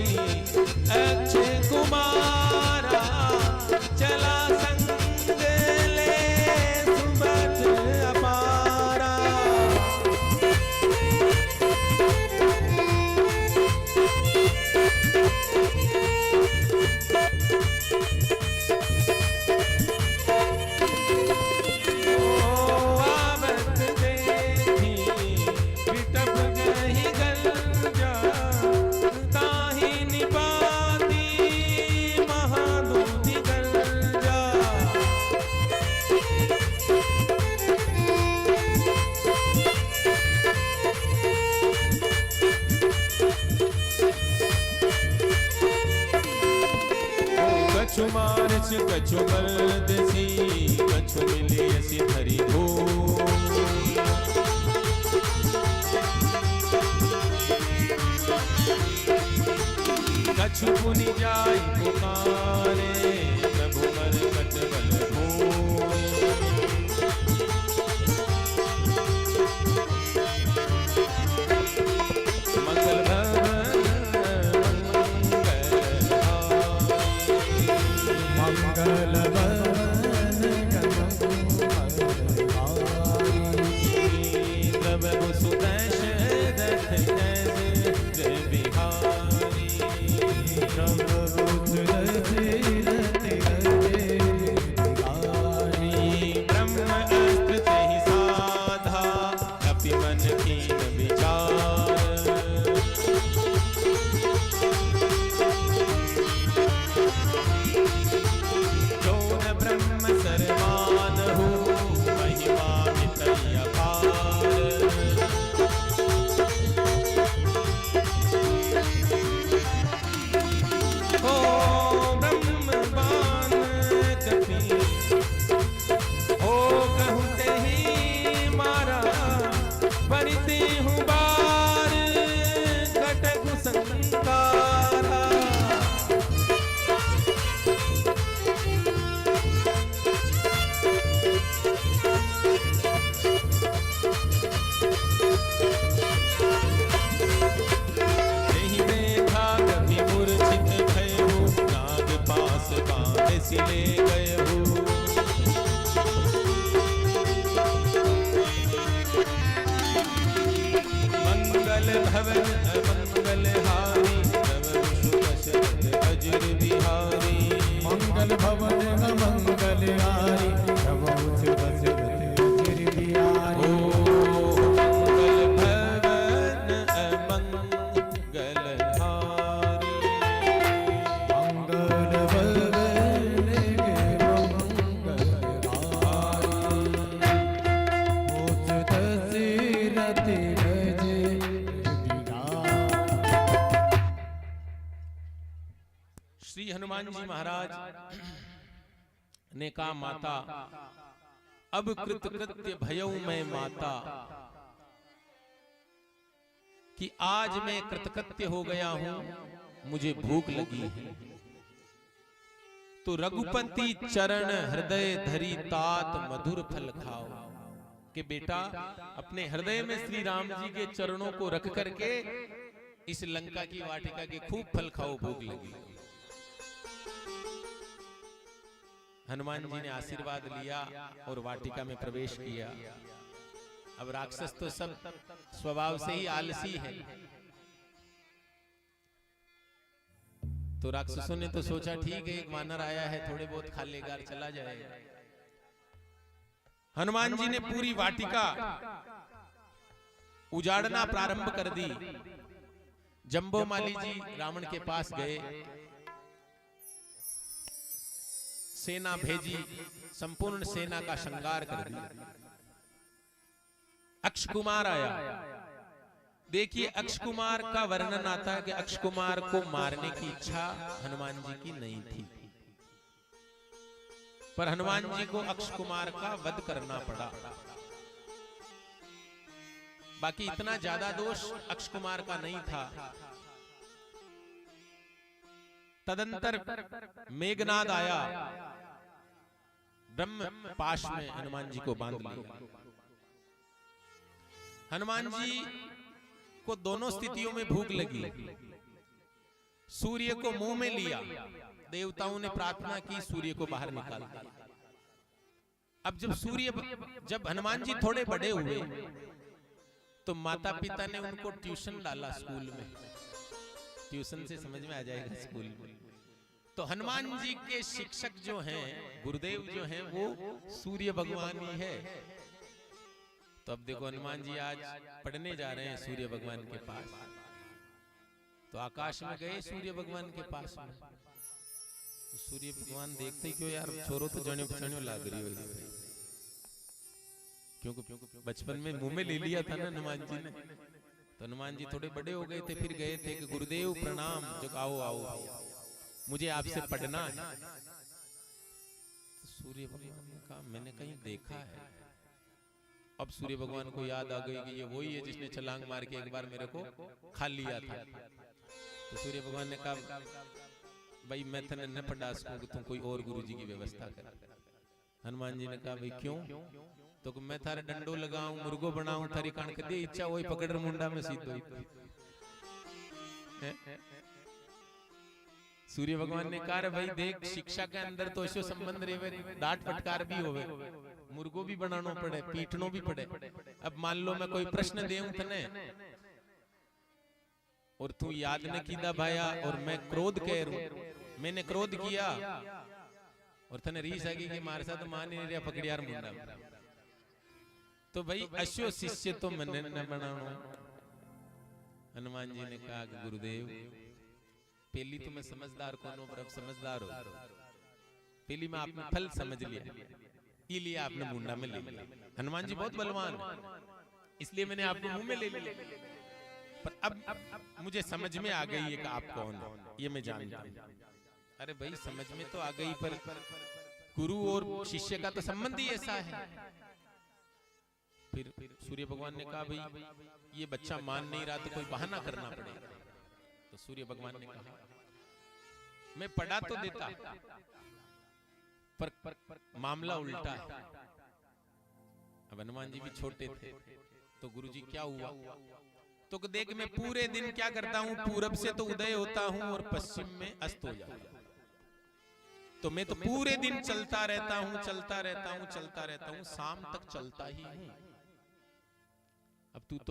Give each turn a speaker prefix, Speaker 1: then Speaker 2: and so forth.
Speaker 1: ही अक्षय कुमारा चला संग ले सुबत अपारा। कछु मानस कछु मर्दसी कछु मिले असी धरी हो। कछु पुनि जाय पुकारे प्रभु मरकट बल हो। मंगल ले गए हो। मंगल भवन अमंगल हारी अजर बिहारी।
Speaker 2: मंगल भवन अमंगल हारी अजर बिहारी।
Speaker 1: श्री हनुमान जी महाराज ने कहा, माता अब कृतकृत्य भयऊ मैं माता, कि आज मैं कृतकृत्य हो गया हूं, मुझे भूख लगी है। तो रघुपति चरण हृदय धरी तात मधुर फल खाओ, कि बेटा अपने हृदय में श्री राम जी के चरणों को रख करके इस लंका की वाटिका के खूब फल खाओ, भूख लगी। हनुमान जी ने आशीर्वाद लिया और वाटिका में प्रवेश किया। अब राक्षस तो सब स्वभाव से ही आलसी है, तो राक्षसों ने तो सोचा ठीक है एक वानर आया है, थोड़े बहुत खा लेगा और चला जाएगा। हनुमान जी ने पूरी वाटिका उजाड़ना प्रारंभ कर दी। जंबोमाली जी रावण के पास गए, सेना भेजी, संपूर्ण सेना का श्रृंगार कर दिया। अक्ष कुमार आया। देखिए अक्ष कुमार का वर्णन आता है कि अक्ष कुमार को मारने की इच्छा हनुमान जी की नहीं थी, पर हनुमान जी को अक्ष कुमार का वध करना पड़ा। बाकी इतना ज्यादा दोष अक्ष कुमार का नहीं था। तदंतर मेघनाद आया, ब्रह्म पाश में हनुमान जी को बांध लिया। हनुमान जी को दोनों स्थितियों में भूख लगी। सूर्य को मुंह में लिया, देवताओं ने प्रार्थना की, सूर्य को बाहर निकाल दिया। अब जब हनुमान जी थोड़े बड़े हुए तो माता पिता ने उनको ट्यूशन डाला स्कूल में। ट्यूशन से समझ में आ जाएगा स्कूल में। तो हनुमान जी के शिक्षक जो हैं, गुरुदेव जो हैं, वो सूर्य भगवान ही है। तो अब देखो हनुमान जी आज पढ़ने जा रहे हैं सूर्य भगवान के पास। तो आकाश में गए सूर्य भगवान के पास में। तो सूर्य भगवान देखते क्यों यार छोरो तो जने पछाने लाग रही हो, क्योंकि बचपन में मुंह में ले लिया था ना हनुमान जी ने। तो हनुमान जी थोड़े बड़े हो गए थे, फिर गए थे कि गुरुदेव प्रणाम, जो आओ आओ मुझे आपसे पढ़ना है। तो सूर्य भगवान ने कहा मैंने कहीं देखा है। अब सूर्य भगवान को याद आ गई कि ये वही है जिसने छलांग मार के एक बार मेरे को खा लिया था। तो सूर्य भगवान ने कहा भाई मैं थने न पढ़ा सकूं, तुम कोई और गुरु जी की व्यवस्था कर। हनुमान जी ने कहा भाई क्यों? तो मैं थारे डंडो लगाऊं, मुर्गो बनाऊं, थारी कान कर दे इच्छा वही पकड़ मुंडा में सीधो ही। सूर्य भगवान ने कहा भाई देख शिक्षा के अंदर तो ऐसे संबंध रेवे, डांट फटकार भी होवे, मुर्गो भी बनानो पड़े, पीटनो भी पड़े। अब मान लो मैं कोई प्रश्न देऊं तने और तू याद न कीदा भाया और मैं क्रोध कह रू, मैंने क्रोध किया और तने रीस आ गई कि मारे साथ मान नहीं रहा पकड़ियार मुंडा। तो भाई अश्यो शिष्य तो मैंने न बनानो। हनुमान जी ने कहा कि गुरुदेव पहली तो मैं समझदार कौन हूं, पर अब समझदार हो। पहली में आपने फल समझ लिया, ये लिया आपने मुंडा में ले लिया। हनुमान जी बहुत बलवान है, इसलिए मैंने आपको मुंह में ले लिया। पर अब मुझे समझ में आ गई है कि आप कौन हो, ये मैं जानता हूं। अरे भाई समझ में तो आ गई, पर गुरु और शिष्य का तो संबंध ही ऐसा है। फिर सूर्य भगवान ने कहा भाई ये बच्चा मान नहीं रहा तो कोई बहाना करना पड़ेगा। तो सूर्य भगवान ने कहा मैं पढ़ा तो देता, पर मामला उल्टा है। अब हनुमान जी भी छोटे थे, तो गुरुजी क्या हुआ? तो देख मैं पूरे दिन क्या करता हूं, पूरब से तो उदय होता हूं और पश्चिम में अस्त हो जाता हूं। तो मैं तो पूरे दिन चलता रहता हूं, चलता रहता हूं, चलता रहता हूं, शाम तक चलता ही हूं। अब तू तो